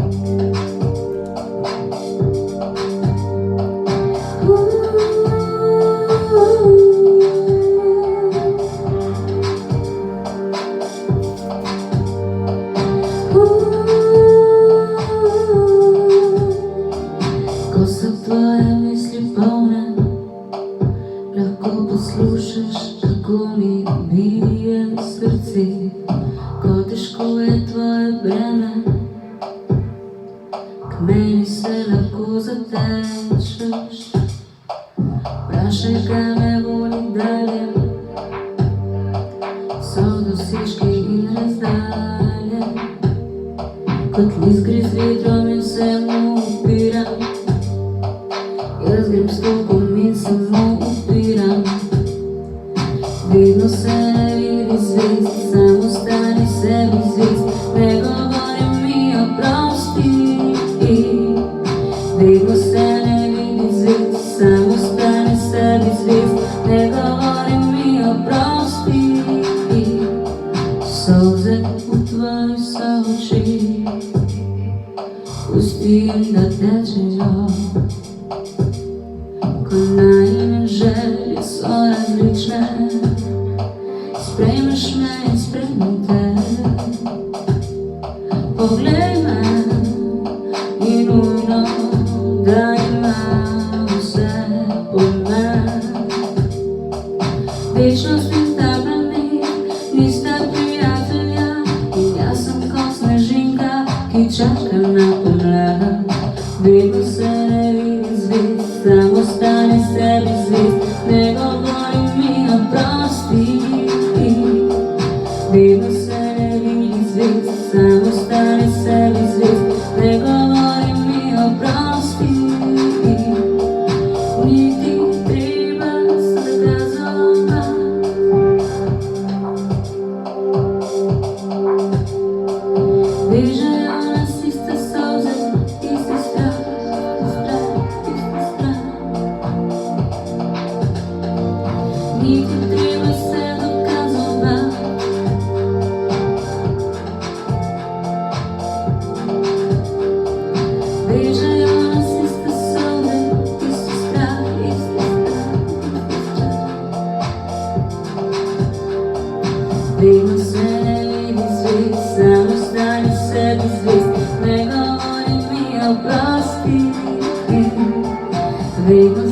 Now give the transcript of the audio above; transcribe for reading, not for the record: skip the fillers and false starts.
Ko so tvoje misli polne, lahko poslušaš, kako mi bije srce. Ko težko je tvoje breme, k meni se lahko zatečeš. Vprašaj, kaj me voli dalje, so dosežki in razdalje. Kot list gre z vetrom in se mu upiram, jaz grem s tokom in samo upiram. Vedno se ne vidi zvest, samo ostani sebi zvest. Ne govori mi oprosti. Vedno se ne vidi zvest, samo ostani sebi zvest. Ne govori mi oprosti. Solze v tvojih so oči, pusti jim, da tečejo. Ko najine želje so različne, sprejmeš me in sprejmem te. Poglej me in nujno, da imam vse pomen. Večnost in ta planet nista prijatelja, in jaz sem kot snežinka, ki čaka na pomlad. Vedno se ne vidi zvest, samo ostani sebi zvest. Ne govori mi oprosti. Vedno se ne vidi zvest, samo ostani sebi zvest. Ne govori mi oprosti. Niti treba se dokazovati. Vežejo nas iste solze, isti strah, isti strah. Niti treba se dokazovati. Vežejo nas iste solze, isti strah, isti strah, isti strah. Vedno se ne vidi zvest, samo ostani sebi zvest. Ne govori mi oprosti. Vedno